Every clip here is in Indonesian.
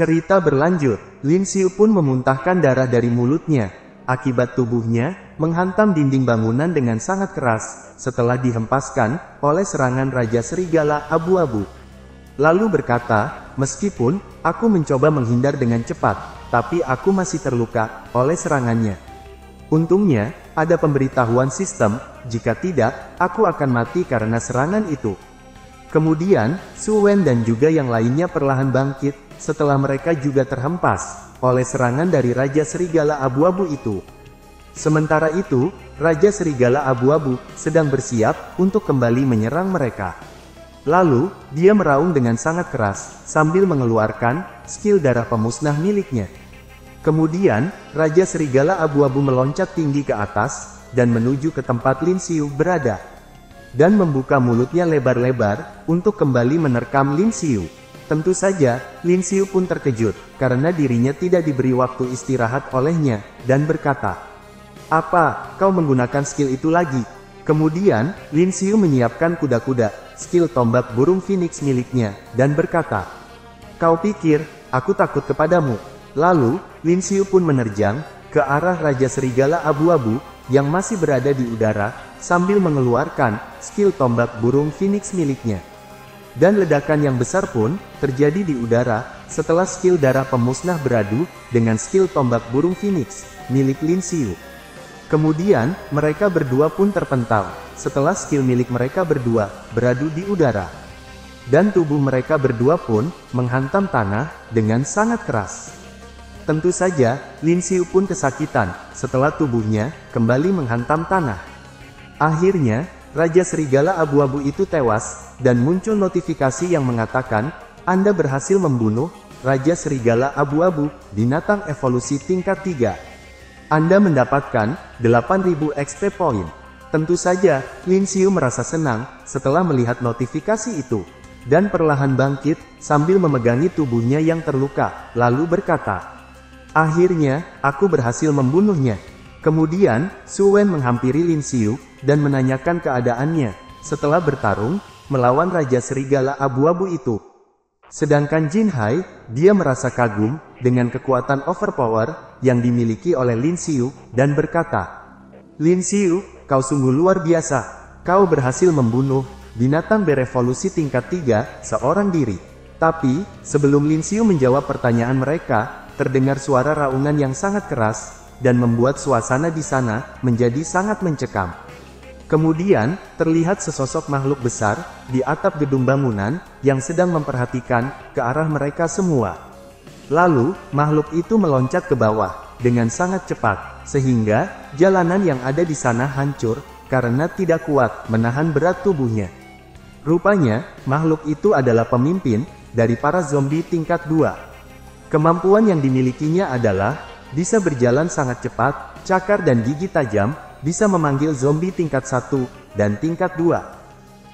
Cerita berlanjut, Lin Xiu pun memuntahkan darah dari mulutnya. Akibat tubuhnya menghantam dinding bangunan dengan sangat keras, setelah dihempaskan oleh serangan Raja Serigala Abu-Abu. Lalu berkata, meskipun aku mencoba menghindar dengan cepat, tapi aku masih terluka oleh serangannya. Untungnya, ada pemberitahuan sistem, jika tidak, aku akan mati karena serangan itu. Kemudian, Su Wen dan juga yang lainnya perlahan bangkit, setelah mereka juga terhempas oleh serangan dari Raja Serigala Abu-Abu itu. Sementara itu, Raja Serigala Abu-Abu sedang bersiap untuk kembali menyerang mereka. Lalu, dia meraung dengan sangat keras, sambil mengeluarkan skill darah pemusnah miliknya. Kemudian, Raja Serigala Abu-Abu meloncat tinggi ke atas, dan menuju ke tempat Lin Xiu berada. Dan membuka mulutnya lebar-lebar, untuk kembali menerkam Lin Xiu. Tentu saja, Lin Xiu pun terkejut, karena dirinya tidak diberi waktu istirahat olehnya, dan berkata, "Apa, kau menggunakan skill itu lagi?" Kemudian, Lin Xiu menyiapkan kuda-kuda, skill tombak burung phoenix miliknya, dan berkata, "Kau pikir, aku takut kepadamu?" Lalu, Lin Xiu pun menerjang ke arah Raja Serigala Abu-Abu, yang masih berada di udara, sambil mengeluarkan skill tombak burung phoenix miliknya. Dan ledakan yang besar pun terjadi di udara, setelah skill darah pemusnah beradu dengan skill tombak burung phoenix milik Lin Xiu. Kemudian, mereka berdua pun terpental, setelah skill milik mereka berdua beradu di udara. Dan tubuh mereka berdua pun menghantam tanah dengan sangat keras. Tentu saja, Lin Xiu pun kesakitan, setelah tubuhnya kembali menghantam tanah. Akhirnya, Raja Serigala Abu-Abu itu tewas, dan muncul notifikasi yang mengatakan, Anda berhasil membunuh Raja Serigala Abu-Abu, binatang evolusi tingkat 3. Anda mendapatkan 8.000 XP point. Tentu saja, Lin Xiu merasa senang setelah melihat notifikasi itu, dan perlahan bangkit sambil memegangi tubuhnya yang terluka, lalu berkata, "Akhirnya, aku berhasil membunuhnya." Kemudian, Su Wen menghampiri Lin Xiu, dan menanyakan keadaannya, setelah bertarung melawan Raja Serigala Abu-Abu itu. Sedangkan Jin Hai, dia merasa kagum dengan kekuatan overpower yang dimiliki oleh Lin Xiu, dan berkata, "Lin Xiu, kau sungguh luar biasa. Kau berhasil membunuh binatang berevolusi tingkat 3 seorang diri." Tapi, sebelum Lin Xiu menjawab pertanyaan mereka, terdengar suara raungan yang sangat keras, dan membuat suasana di sana menjadi sangat mencekam. Kemudian, terlihat sesosok makhluk besar di atap gedung bangunan yang sedang memperhatikan ke arah mereka semua. Lalu, makhluk itu meloncat ke bawah dengan sangat cepat, sehingga jalanan yang ada di sana hancur karena tidak kuat menahan berat tubuhnya. Rupanya, makhluk itu adalah pemimpin dari para zombie tingkat 2. Kemampuan yang dimilikinya adalah bisa berjalan sangat cepat, cakar dan gigi tajam, bisa memanggil zombie tingkat 1 dan tingkat 2.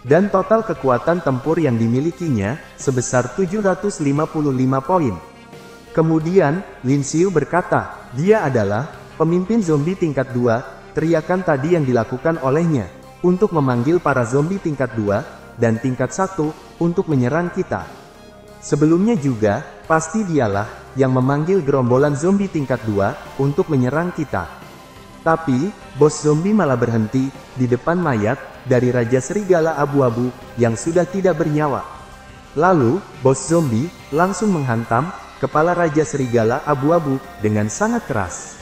Dan total kekuatan tempur yang dimilikinya sebesar 755 poin. Kemudian, Lin Xiu berkata, dia adalah pemimpin zombie tingkat 2, teriakan tadi yang dilakukan olehnya untuk memanggil para zombie tingkat 2 dan tingkat 1 untuk menyerang kita. Sebelumnya juga, pasti dialah yang memanggil gerombolan zombie tingkat 2 untuk menyerang kita. Tapi, bos zombie malah berhenti di depan mayat dari Raja Serigala Abu-Abu yang sudah tidak bernyawa. Lalu, bos zombie langsung menghantam kepala Raja Serigala Abu-Abu dengan sangat keras.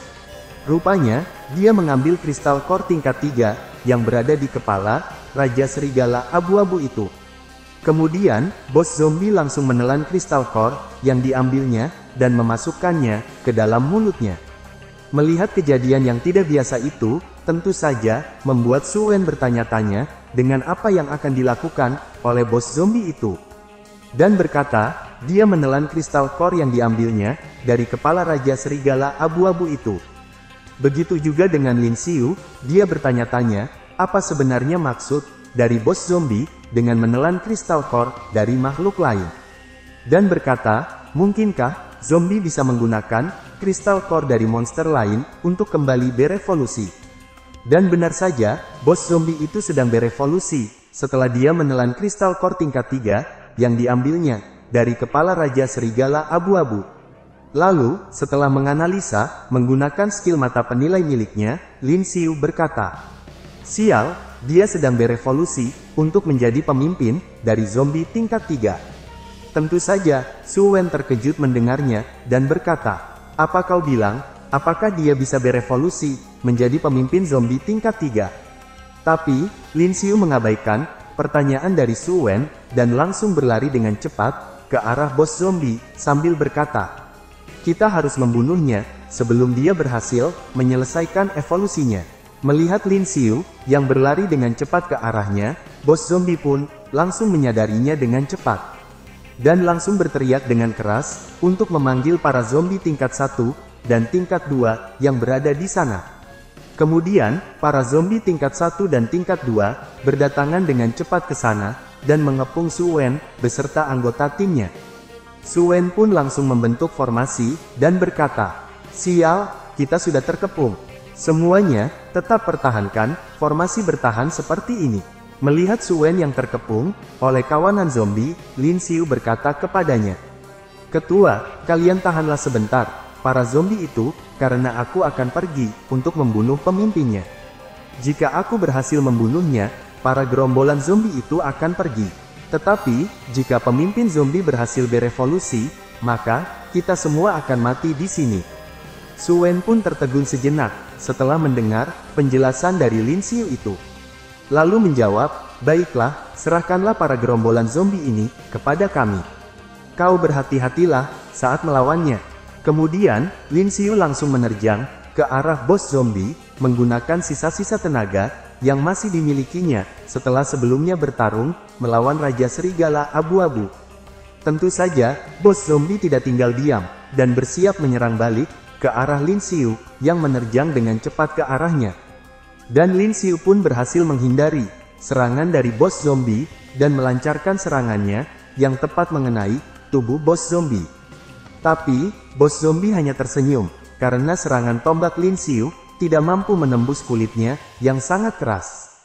Rupanya, dia mengambil kristal core tingkat 3 yang berada di kepala Raja Serigala Abu-Abu itu. Kemudian, bos zombie langsung menelan kristal core yang diambilnya dan memasukkannya ke dalam mulutnya. Melihat kejadian yang tidak biasa itu, tentu saja membuat Su Wen bertanya-tanya dengan apa yang akan dilakukan oleh bos zombie itu. Dan berkata, dia menelan kristal core yang diambilnya dari kepala Raja Serigala Abu-Abu itu. Begitu juga dengan Lin Xiu, dia bertanya-tanya, apa sebenarnya maksud dari bos zombie dengan menelan kristal core dari makhluk lain. Dan berkata, mungkinkah zombie bisa menggunakan kristal core dari monster lain untuk kembali berevolusi? Dan benar saja, bos zombie itu sedang berevolusi setelah dia menelan kristal core tingkat 3 yang diambilnya dari kepala Raja Serigala Abu-Abu. Lalu, setelah menganalisa, menggunakan skill mata penilai miliknya, Lin Xiu berkata, "Sial, dia sedang berevolusi untuk menjadi pemimpin dari zombie tingkat 3. Tentu saja, Su Wen terkejut mendengarnya, dan berkata, "Apa kau bilang, apakah dia bisa berevolusi menjadi pemimpin zombie tingkat 3? Tapi, Lin Xiu mengabaikan pertanyaan dari Su Wen, dan langsung berlari dengan cepat ke arah bos zombie, sambil berkata, "Kita harus membunuhnya, sebelum dia berhasil menyelesaikan evolusinya." Melihat Lin Xiu, yang berlari dengan cepat ke arahnya, bos zombie pun langsung menyadarinya dengan cepat. Dan langsung berteriak dengan keras, untuk memanggil para zombie tingkat 1, dan tingkat 2, yang berada di sana. Kemudian, para zombie tingkat 1 dan tingkat 2, berdatangan dengan cepat ke sana, dan mengepung Su Wen, beserta anggota timnya. Su Wen pun langsung membentuk formasi, dan berkata, "Sial, kita sudah terkepung. Semuanya, tetap pertahankan, formasi bertahan seperti ini." Melihat Su Wen yang terkepung oleh kawanan zombie, Lin Xiu berkata kepadanya, "Ketua, kalian tahanlah sebentar, para zombie itu, karena aku akan pergi untuk membunuh pemimpinnya. Jika aku berhasil membunuhnya, para gerombolan zombie itu akan pergi. Tetapi, jika pemimpin zombie berhasil berevolusi, maka kita semua akan mati di sini." Su Wen pun tertegun sejenak setelah mendengar penjelasan dari Lin Xiu itu. Lalu menjawab, "Baiklah, serahkanlah para gerombolan zombie ini kepada kami. Kau berhati-hatilah saat melawannya." Kemudian, Lin Xiu langsung menerjang ke arah bos zombie, menggunakan sisa-sisa tenaga yang masih dimilikinya setelah sebelumnya bertarung melawan Raja Serigala Abu-Abu. Tentu saja, bos zombie tidak tinggal diam, dan bersiap menyerang balik ke arah Lin Xiu, yang menerjang dengan cepat ke arahnya. Dan Lin Xiu pun berhasil menghindari serangan dari bos zombie, dan melancarkan serangannya, yang tepat mengenai tubuh bos zombie. Tapi, bos zombie hanya tersenyum, karena serangan tombak Lin Xiu tidak mampu menembus kulitnya yang sangat keras.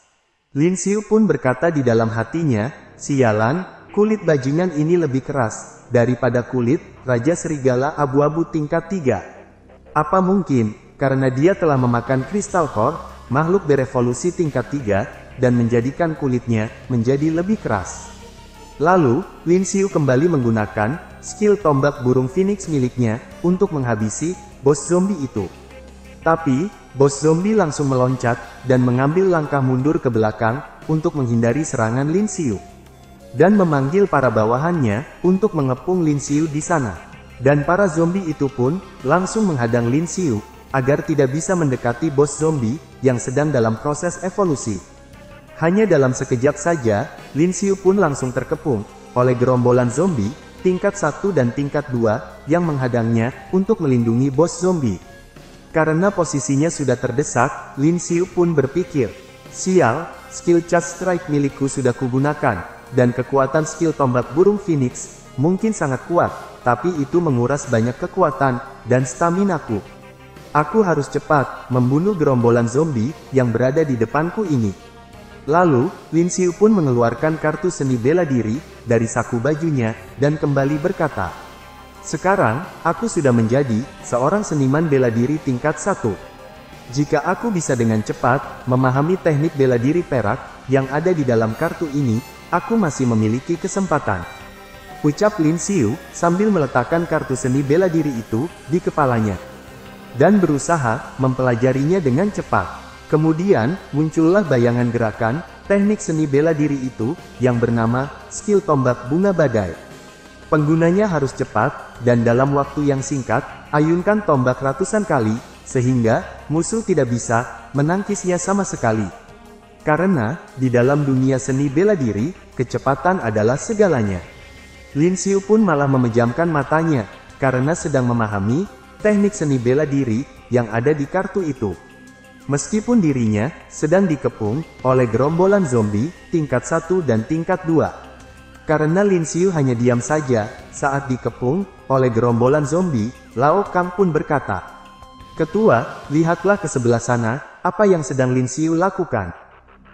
Lin Xiu pun berkata di dalam hatinya, "Sialan, kulit bajingan ini lebih keras daripada kulit Raja Serigala Abu-Abu tingkat 3. Apa mungkin, karena dia telah memakan Crystal Core, makhluk berevolusi tingkat 3, dan menjadikan kulitnya menjadi lebih keras." Lalu, Lin Xiu kembali menggunakan skill tombak burung phoenix miliknya untuk menghabisi bos zombie itu. Tapi, bos zombie langsung meloncat, dan mengambil langkah mundur ke belakang, untuk menghindari serangan Lin Xiu. Dan memanggil para bawahannya, untuk mengepung Lin Xiu di sana. Dan para zombie itu pun, langsung menghadang Lin Xiu, agar tidak bisa mendekati bos zombie, yang sedang dalam proses evolusi. Hanya dalam sekejap saja, Lin Xiu pun langsung terkepung, oleh gerombolan zombie, tingkat 1 dan tingkat 2, yang menghadangnya, untuk melindungi bos zombie. Karena posisinya sudah terdesak, Lin Xiu pun berpikir, "Sial, skill Charge Strike milikku sudah kugunakan, dan kekuatan skill tombak burung phoenix mungkin sangat kuat, tapi itu menguras banyak kekuatan dan staminaku. Aku harus cepat membunuh gerombolan zombie yang berada di depanku ini." Lalu, Lin Xiu pun mengeluarkan kartu seni bela diri dari saku bajunya, dan kembali berkata, "Sekarang, aku sudah menjadi seorang seniman bela diri tingkat 1. Jika aku bisa dengan cepat memahami teknik bela diri perak yang ada di dalam kartu ini, aku masih memiliki kesempatan." Ucap Lin Xiu, sambil meletakkan kartu seni bela diri itu di kepalanya. Dan berusaha mempelajarinya dengan cepat. Kemudian, muncullah bayangan gerakan teknik seni bela diri itu, yang bernama skill tombak bunga badai. Penggunanya harus cepat, dan dalam waktu yang singkat, ayunkan tombak ratusan kali, sehingga musuh tidak bisa menangkisnya sama sekali. Karena, di dalam dunia seni bela diri, kecepatan adalah segalanya. Lin Xiu pun malah memejamkan matanya, karena sedang memahami teknik seni bela diri yang ada di kartu itu. Meskipun dirinya sedang dikepung oleh gerombolan zombie tingkat 1 dan tingkat 2. Karena Lin Xiu hanya diam saja saat dikepung oleh gerombolan zombie, Lao Kang pun berkata, "Ketua, lihatlah ke sebelah sana, apa yang sedang Lin Xiu lakukan?"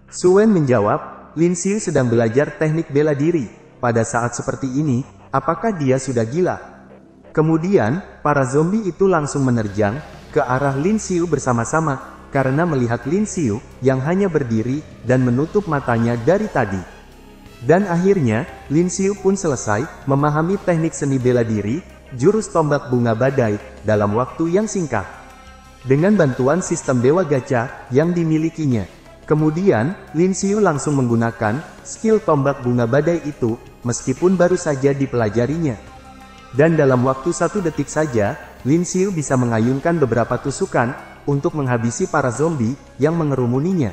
Su Wen menjawab, "Lin Xiu sedang belajar teknik bela diri. Pada saat seperti ini, apakah dia sudah gila?" Kemudian, para zombie itu langsung menerjang ke arah Lin Xiu bersama-sama, karena melihat Lin Xiu yang hanya berdiri dan menutup matanya dari tadi. Dan akhirnya, Lin Xiu pun selesai memahami teknik seni bela diri, jurus tombak bunga badai, dalam waktu yang singkat. Dengan bantuan sistem Dewa Gacha yang dimilikinya. Kemudian, Lin Xiu langsung menggunakan skill tombak bunga badai itu, meskipun baru saja dipelajarinya. Dan dalam waktu 1 detik saja, Lin Xiu bisa mengayunkan beberapa tusukan untuk menghabisi para zombie yang mengerumuninya.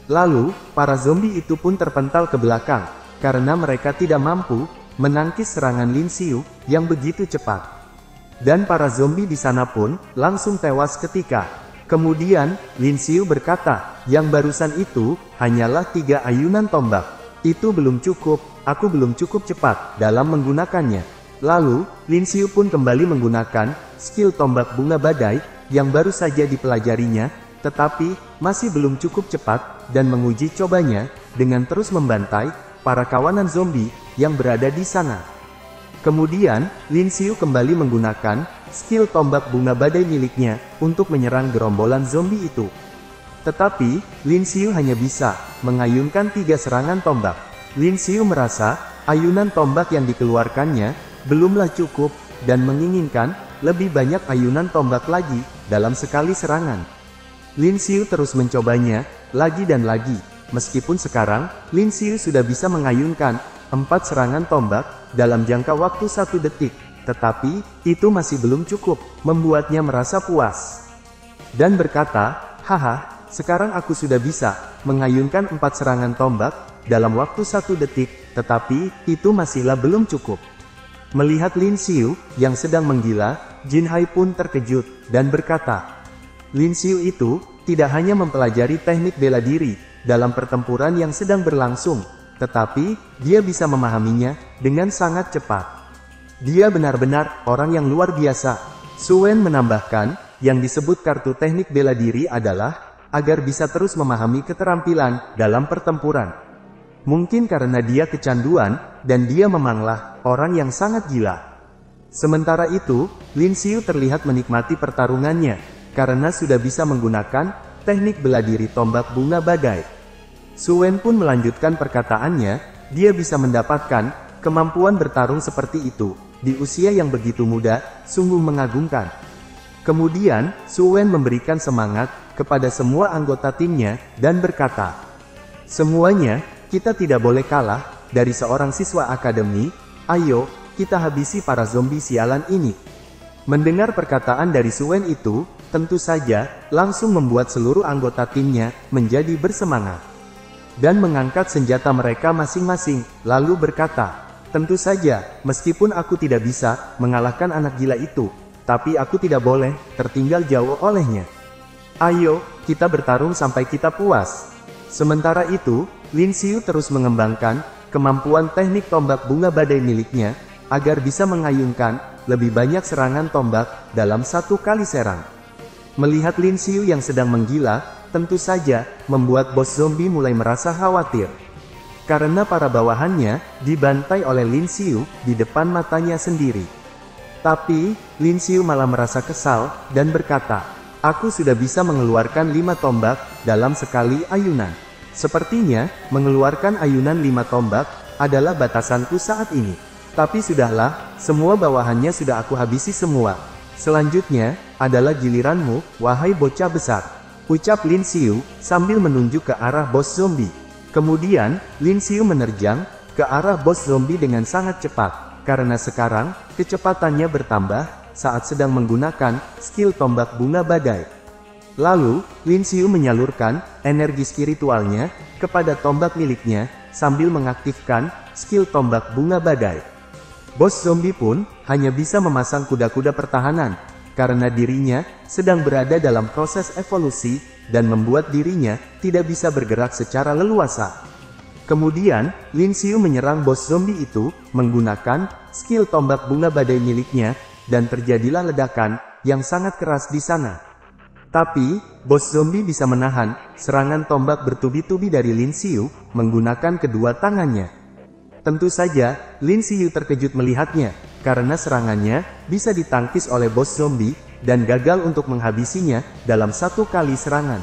Lalu, para zombie itu pun terpental ke belakang, karena mereka tidak mampu menangkis serangan Lin Xiu yang begitu cepat. Dan para zombie di sana pun langsung tewas ketika. Kemudian, Lin Xiu berkata, yang barusan itu hanyalah 3 ayunan tombak. Itu belum cukup, aku belum cukup cepat dalam menggunakannya. Lalu, Lin Xiu pun kembali menggunakan skill tombak bunga badai yang baru saja dipelajarinya, tetapi masih belum cukup cepat dan menguji cobanya dengan terus membantai para kawanan zombie yang berada di sana. Kemudian, Lin Xiu kembali menggunakan skill tombak bunga badai miliknya untuk menyerang gerombolan zombie itu. Tetapi, Lin Xiu hanya bisa mengayunkan 3 serangan tombak. Lin Xiu merasa ayunan tombak yang dikeluarkannya belumlah cukup dan menginginkan lebih banyak ayunan tombak lagi dalam sekali serangan. Lin Xiu terus mencobanya lagi dan lagi. Meskipun sekarang, Lin Xiu sudah bisa mengayunkan 4 serangan tombak dalam jangka waktu 1 detik, tetapi itu masih belum cukup membuatnya merasa puas. Dan berkata, haha, sekarang aku sudah bisa mengayunkan 4 serangan tombak dalam waktu 1 detik, tetapi itu masihlah belum cukup. Melihat Lin Xiu yang sedang menggila, Jin Hai pun terkejut dan berkata, Lin Xiu itu tidak hanya mempelajari teknik bela diri dalam pertempuran yang sedang berlangsung, tetapi dia bisa memahaminya dengan sangat cepat. Dia benar-benar orang yang luar biasa. Su Wen menambahkan, yang disebut kartu teknik bela diri adalah agar bisa terus memahami keterampilan dalam pertempuran. Mungkin karena dia kecanduan, dan dia memanglah orang yang sangat gila. Sementara itu, Lin Xiu terlihat menikmati pertarungannya, karena sudah bisa menggunakan teknik bela diri tombak bunga badai. Su Wen pun melanjutkan perkataannya, dia bisa mendapatkan kemampuan bertarung seperti itu di usia yang begitu muda, sungguh mengagumkan. Kemudian, Su Wen memberikan semangat kepada semua anggota timnya dan berkata, semuanya, kita tidak boleh kalah dari seorang siswa akademi, ayo, kita habisi para zombie sialan ini. Mendengar perkataan dari Su Wen itu, tentu saja, langsung membuat seluruh anggota timnya menjadi bersemangat. Dan mengangkat senjata mereka masing-masing, lalu berkata, tentu saja, meskipun aku tidak bisa mengalahkan anak gila itu, tapi aku tidak boleh tertinggal jauh olehnya. Ayo, kita bertarung sampai kita puas. Sementara itu, Lin Xiu terus mengembangkan kemampuan teknik tombak bunga badai miliknya, agar bisa mengayunkan lebih banyak serangan tombak dalam 1 kali serang. Melihat Lin Xiu yang sedang menggila, tentu saja membuat bos zombie mulai merasa khawatir. Karena para bawahannya dibantai oleh Lin Xiu di depan matanya sendiri. Tapi, Lin Xiu malah merasa kesal dan berkata, aku sudah bisa mengeluarkan 5 tombak dalam sekali ayunan. Sepertinya, mengeluarkan ayunan 5 tombak adalah batasanku saat ini. Tapi sudahlah, semua bawahannya sudah aku habisi semua. Selanjutnya, adalah giliranmu, wahai bocah besar. Ucap Lin Xiu, sambil menunjuk ke arah bos zombie. Kemudian, Lin Xiu menerjang ke arah bos zombie dengan sangat cepat, karena sekarang, kecepatannya bertambah saat sedang menggunakan skill tombak bunga badai. Lalu, Lin Xiu menyalurkan energi spiritualnya kepada tombak miliknya, sambil mengaktifkan skill tombak bunga badai. Bos zombie pun hanya bisa memasang kuda-kuda pertahanan, karena dirinya sedang berada dalam proses evolusi, dan membuat dirinya tidak bisa bergerak secara leluasa. Kemudian, Lin Xiu menyerang bos zombie itu, menggunakan skill tombak bunga badai miliknya, dan terjadilah ledakan yang sangat keras di sana. Tapi, bos zombie bisa menahan serangan tombak bertubi-tubi dari Lin Xiu, menggunakan kedua tangannya. Tentu saja, Lin Xiu terkejut melihatnya, karena serangannya bisa ditangkis oleh bos zombie, dan gagal untuk menghabisinya dalam satu kali serangan.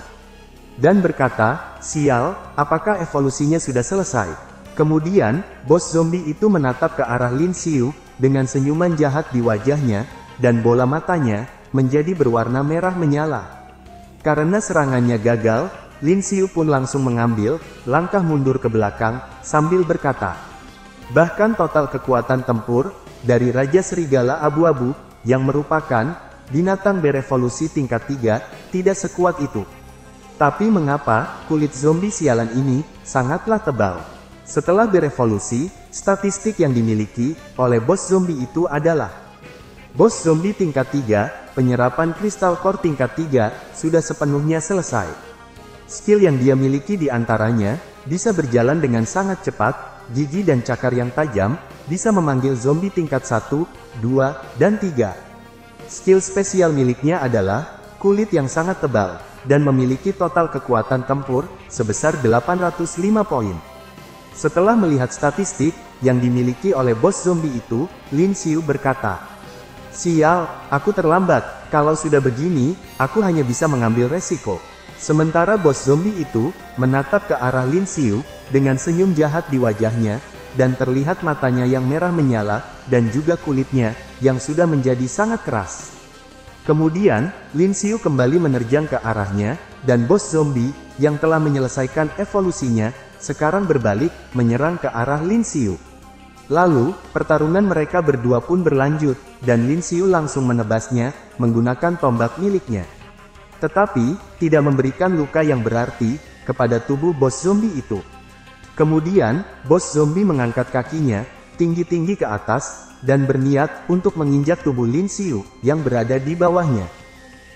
Dan berkata, "Sial, apakah evolusinya sudah selesai?" Kemudian, bos zombie itu menatap ke arah Lin Xiu, dengan senyuman jahat di wajahnya, dan bola matanya menjadi berwarna merah menyala. Karena serangannya gagal, Lin Xiu pun langsung mengambil langkah mundur ke belakang, sambil berkata, "Bahkan total kekuatan tempur dari Raja Serigala Abu-Abu, yang merupakan binatang berevolusi tingkat 3, tidak sekuat itu. Tapi mengapa kulit zombie sialan ini sangatlah tebal?" Setelah berevolusi, statistik yang dimiliki oleh bos zombie itu adalah bos zombie tingkat 3, penyerapan kristal core tingkat 3, sudah sepenuhnya selesai. Skill yang dia miliki di antaranya, bisa berjalan dengan sangat cepat, gigi dan cakar yang tajam, bisa memanggil zombie tingkat 1, 2, dan 3. Skill spesial miliknya adalah kulit yang sangat tebal, dan memiliki total kekuatan tempur sebesar 805 poin. Setelah melihat statistik yang dimiliki oleh bos zombie itu, Lin Xiu berkata, "Sial, aku terlambat. Kalau sudah begini, aku hanya bisa mengambil resiko." Sementara bos zombie itu menatap ke arah Lin Xiu dengan senyum jahat di wajahnya, dan terlihat matanya yang merah menyala, dan juga kulitnya yang sudah menjadi sangat keras. Kemudian, Lin Xiu kembali menerjang ke arahnya, dan bos zombie yang telah menyelesaikan evolusinya sekarang berbalik menyerang ke arah Lin Xiu. Lalu, pertarungan mereka berdua pun berlanjut, dan Lin Xiu langsung menebasnya menggunakan tombak miliknya. Tetapi, tidak memberikan luka yang berarti kepada tubuh bos zombie itu. Kemudian, bos zombie mengangkat kakinya tinggi-tinggi ke atas, dan berniat untuk menginjak tubuh Lin Xiu yang berada di bawahnya.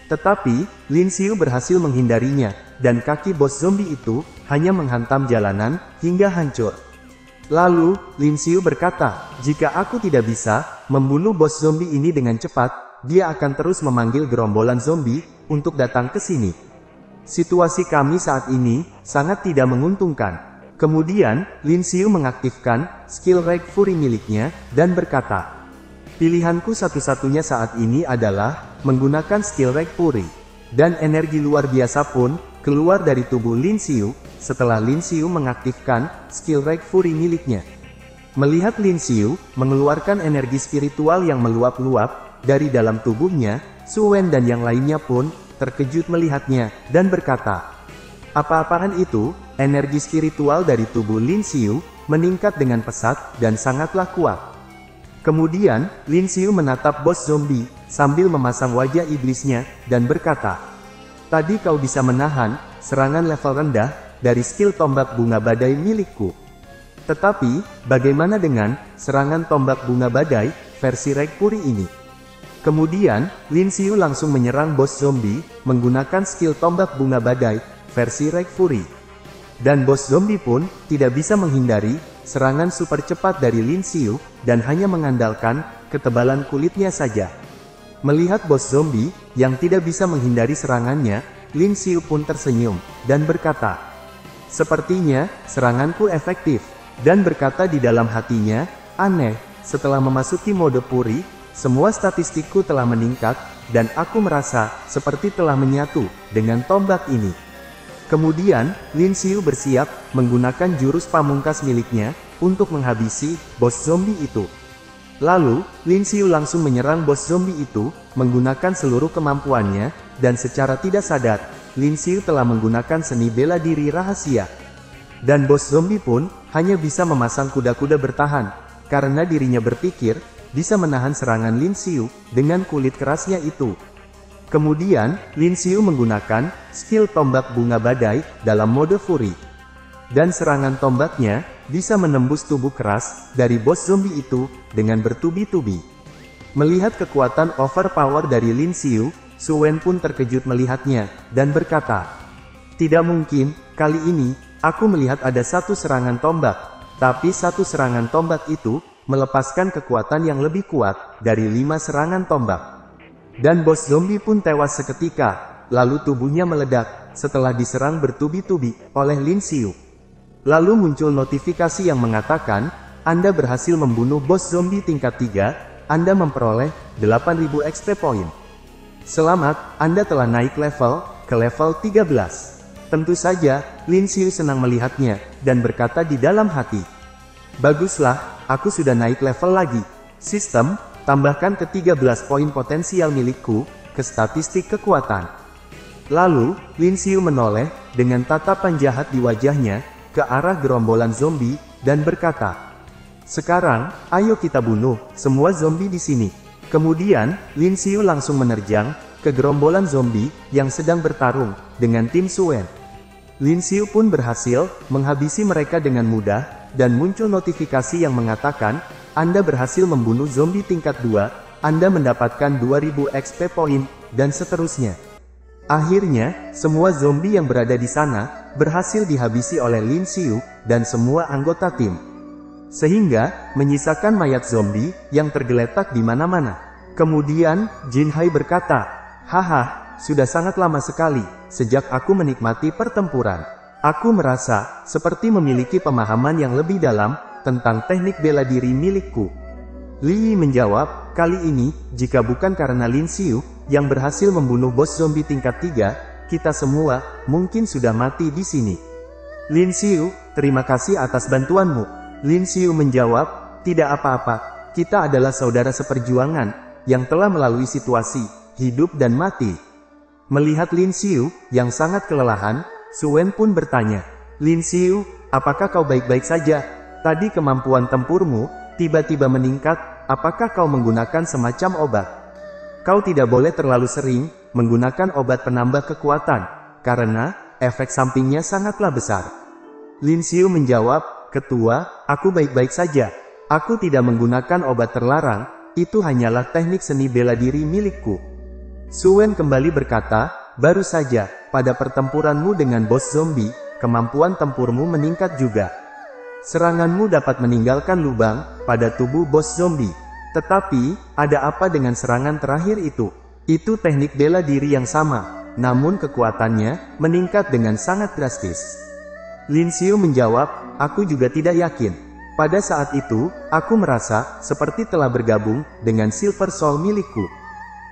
Tetapi, Lin Xiu berhasil menghindarinya, dan kaki bos zombie itu hanya menghantam jalanan hingga hancur. Lalu, Lin Xiu berkata, "Jika aku tidak bisa membunuh bos zombie ini dengan cepat, dia akan terus memanggil gerombolan zombie untuk datang ke sini. Situasi kami saat ini sangat tidak menguntungkan." Kemudian, Lin Xiu mengaktifkan skill Rage Fury miliknya, dan berkata, "Pilihanku satu-satunya saat ini adalah menggunakan skill Rage Fury." Dan energi luar biasa pun keluar dari tubuh Lin Xiu, setelah Lin Xiu mengaktifkan skill Rage Fury miliknya. Melihat Lin Xiu mengeluarkan energi spiritual yang meluap-luap dari dalam tubuhnya, Su Wen dan yang lainnya pun terkejut melihatnya, dan berkata, "Apa-apaan itu?" Energi spiritual dari tubuh Lin Xiu meningkat dengan pesat dan sangatlah kuat. Kemudian, Lin Xiu menatap bos zombie sambil memasang wajah iblisnya, dan berkata, "Tadi kau bisa menahan serangan level rendah dari skill tombak bunga badai milikku. Tetapi, bagaimana dengan serangan tombak bunga badai versi Rage Fury ini?" Kemudian, Lin Xiu langsung menyerang bos zombie menggunakan skill tombak bunga badai versi Rage Fury. Dan bos zombie pun tidak bisa menghindari serangan super cepat dari Lin Xiu, dan hanya mengandalkan ketebalan kulitnya saja. Melihat bos zombie yang tidak bisa menghindari serangannya, Lin Xiu pun tersenyum, dan berkata, "Sepertinya seranganku efektif." Dan berkata di dalam hatinya, "Aneh, setelah memasuki mode puri, semua statistikku telah meningkat, dan aku merasa seperti telah menyatu dengan tombak ini." Kemudian, Lin Xiu bersiap menggunakan jurus pamungkas miliknya untuk menghabisi bos zombie itu. Lalu, Lin Xiu langsung menyerang bos zombie itu menggunakan seluruh kemampuannya, dan secara tidak sadar, Lin Xiu telah menggunakan seni bela diri rahasia. Dan bos zombie pun hanya bisa memasang kuda-kuda bertahan, karena dirinya berpikir bisa menahan serangan Lin Xiu dengan kulit kerasnya itu. Kemudian, Lin Xiu menggunakan skill tombak bunga badai dalam mode Fury. Dan serangan tombaknya bisa menembus tubuh keras dari bos zombie itu dengan bertubi-tubi. Melihat kekuatan overpower dari Lin Xiu, Su Wen pun terkejut melihatnya, dan berkata, "Tidak mungkin, kali ini, aku melihat ada satu serangan tombak. Tapi satu serangan tombak itu melepaskan kekuatan yang lebih kuat dari 5 serangan tombak." Dan bos zombie pun tewas seketika, lalu tubuhnya meledak, setelah diserang bertubi-tubi oleh Lin Xiu. Lalu muncul notifikasi yang mengatakan, "Anda berhasil membunuh bos zombie tingkat 3, Anda memperoleh 8000 XP point. Selamat, Anda telah naik level ke level 13. Tentu saja, Lin Xiu senang melihatnya, dan berkata di dalam hati. Baguslah, aku sudah naik level lagi. Sistem, tambahkan ke 13 poin potensial milikku, ke statistik kekuatan. Lalu, Lin Xiu menoleh, dengan tatapan jahat di wajahnya, ke arah gerombolan zombie, dan berkata, "Sekarang, ayo kita bunuh semua zombie di sini." Kemudian, Lin Xiu langsung menerjang ke gerombolan zombie yang sedang bertarung dengan tim Suen. Lin Xiu pun berhasil menghabisi mereka dengan mudah, dan muncul notifikasi yang mengatakan, Anda berhasil membunuh zombie tingkat 2, Anda mendapatkan 2000 XP point, dan seterusnya. Akhirnya, semua zombie yang berada di sana berhasil dihabisi oleh Lin Xiu dan semua anggota tim. Sehingga, menyisakan mayat zombie yang tergeletak di mana-mana. Kemudian, Jin Hai berkata, "Haha, sudah sangat lama sekali sejak aku menikmati pertempuran. Aku merasa seperti memiliki pemahaman yang lebih dalam tentang teknik bela diri milikku." Li Yi menjawab, "Kali ini, jika bukan karena Lin Xiu yang berhasil membunuh bos zombie tingkat 3, kita semua mungkin sudah mati di sini." "Lin Xiu, terima kasih atas bantuanmu." Lin Xiu menjawab, "Tidak apa-apa, kita adalah saudara seperjuangan, yang telah melalui situasi, hidup dan mati." Melihat Lin Xiu, yang sangat kelelahan, Suen pun bertanya, "Lin Xiu, apakah kau baik-baik saja? Tadi kemampuan tempurmu, tiba-tiba meningkat, apakah kau menggunakan semacam obat? Kau tidak boleh terlalu sering, menggunakan obat penambah kekuatan, karena, efek sampingnya sangatlah besar." Lin Xiu menjawab, "Ketua, aku baik-baik saja. Aku tidak menggunakan obat terlarang, itu hanyalah teknik seni bela diri milikku." Suen kembali berkata, "Baru saja, pada pertempuranmu dengan bos zombie, kemampuan tempurmu meningkat juga. Seranganmu dapat meninggalkan lubang pada tubuh bos zombie. Tetapi, ada apa dengan serangan terakhir itu? Itu teknik bela diri yang sama, namun kekuatannya meningkat dengan sangat drastis." Lin Xiu menjawab, "Aku juga tidak yakin. Pada saat itu, aku merasa seperti telah bergabung dengan Silver Soul milikku."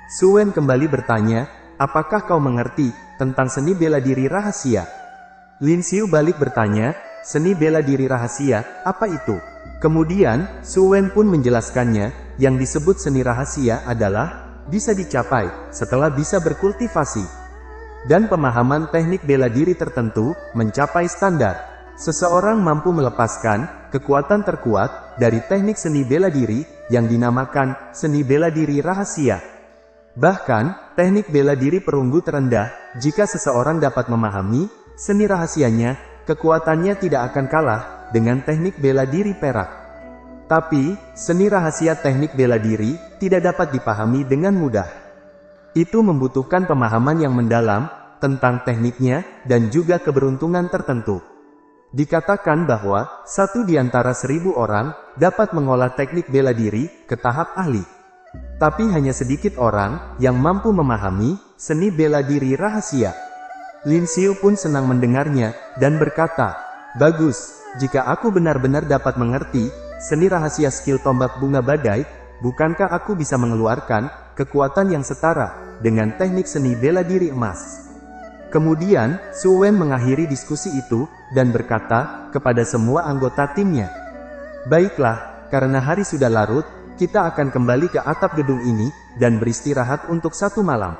Suen kembali bertanya, "Apakah kau mengerti tentang seni bela diri rahasia?" Lin Xiu balik bertanya, "Seni bela diri rahasia, apa itu?" Kemudian, Suen pun menjelaskannya, yang disebut seni rahasia adalah bisa dicapai setelah bisa berkultivasi dan pemahaman teknik bela diri tertentu mencapai standar. Seseorang mampu melepaskan kekuatan terkuat dari teknik seni bela diri yang dinamakan seni bela diri rahasia. Bahkan, teknik bela diri perunggu terendah, jika seseorang dapat memahami seni rahasianya, kekuatannya tidak akan kalah dengan teknik bela diri perak. Tapi, seni rahasia teknik bela diri tidak dapat dipahami dengan mudah. Itu membutuhkan pemahaman yang mendalam tentang tekniknya dan juga keberuntungan tertentu. Dikatakan bahwa 1 di antara 1000 orang dapat mengolah teknik bela diri ke tahap ahli. Tapi hanya sedikit orang yang mampu memahami seni bela diri rahasia. Lin Xiu pun senang mendengarnya dan berkata, "Bagus, jika aku benar-benar dapat mengerti seni rahasia skill tombak bunga badai, bukankah aku bisa mengeluarkan kekuatan yang setara dengan teknik seni bela diri emas?" Kemudian, Suen mengakhiri diskusi itu, dan berkata kepada semua anggota timnya, "Baiklah, karena hari sudah larut, kita akan kembali ke atap gedung ini, dan beristirahat untuk 1 malam."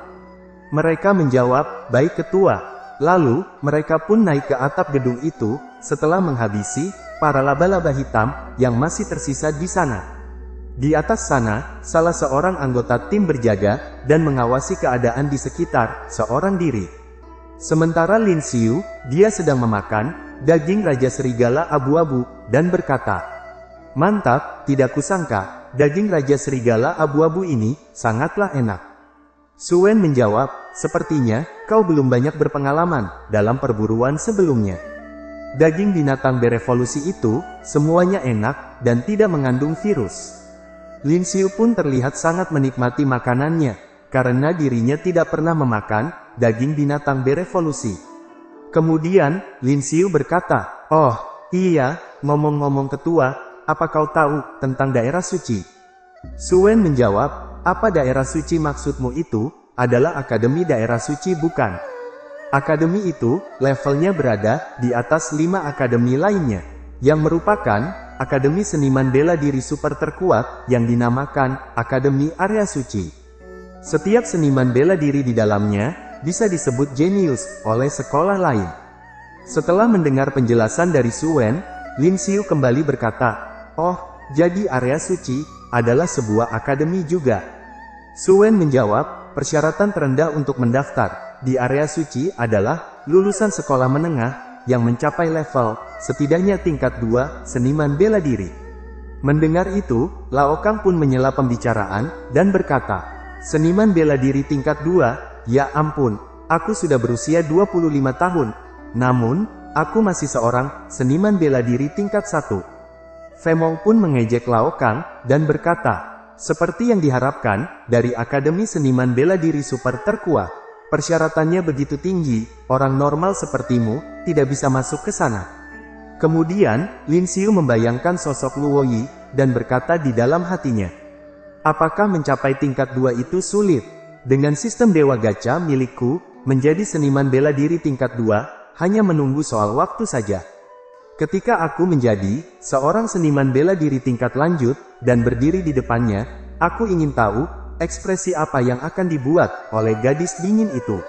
Mereka menjawab, "Baik ketua." Lalu, mereka pun naik ke atap gedung itu, setelah menghabisi para laba-laba hitam yang masih tersisa di sana. Di atas sana, salah seorang anggota tim berjaga, dan mengawasi keadaan di sekitar seorang diri. Sementara Lin Xiu, dia sedang memakan daging Raja Serigala abu-abu, dan berkata, "Mantap, tidak kusangka, daging Raja Serigala abu-abu ini sangatlah enak." Suen menjawab, "Sepertinya, kau belum banyak berpengalaman dalam perburuan sebelumnya. Daging binatang berevolusi itu, semuanya enak, dan tidak mengandung virus." Lin Xiu pun terlihat sangat menikmati makanannya, karena dirinya tidak pernah memakan daging binatang berevolusi. Kemudian, Lin Xiu berkata, "Oh, iya, ngomong-ngomong ketua, apa kau tahu tentang daerah suci?" Suen menjawab, apa daerah suci maksudmu itu? Adalah Akademi Daerah Suci bukan? Akademi itu, levelnya berada di atas 5 akademi lainnya, yang merupakan Akademi Seniman Bela Diri Super terkuat, yang dinamakan Akademi Area Suci. Setiap seniman bela diri di dalamnya, bisa disebut jenius, oleh sekolah lain. Setelah mendengar penjelasan dari Suen, Lin Xiu kembali berkata, oh, jadi Area Suci adalah sebuah akademi juga. Suen menjawab, persyaratan terendah untuk mendaftar di Area Suci adalah lulusan sekolah menengah yang mencapai level setidaknya tingkat 2 seniman bela diri. Mendengar itu, Lao Kang pun menyela pembicaraan dan berkata, seniman bela diri tingkat 2, ya ampun, aku sudah berusia 25 tahun, namun aku masih seorang seniman bela diri tingkat 1. Femong pun mengejek Lao Kang dan berkata, seperti yang diharapkan dari Akademi Seniman Bela Diri Super terkuat, persyaratannya begitu tinggi, orang normal sepertimu tidak bisa masuk ke sana. Kemudian, Lin Xiu membayangkan sosok Luo Yi dan berkata di dalam hatinya, apakah mencapai tingkat 2 itu sulit? Dengan sistem Dewa Gacha milikku, menjadi seniman bela diri tingkat 2, hanya menunggu soal waktu saja. Ketika aku menjadi seorang seniman bela diri tingkat lanjut dan berdiri di depannya, aku ingin tahu ekspresi apa yang akan dibuat oleh gadis dingin itu.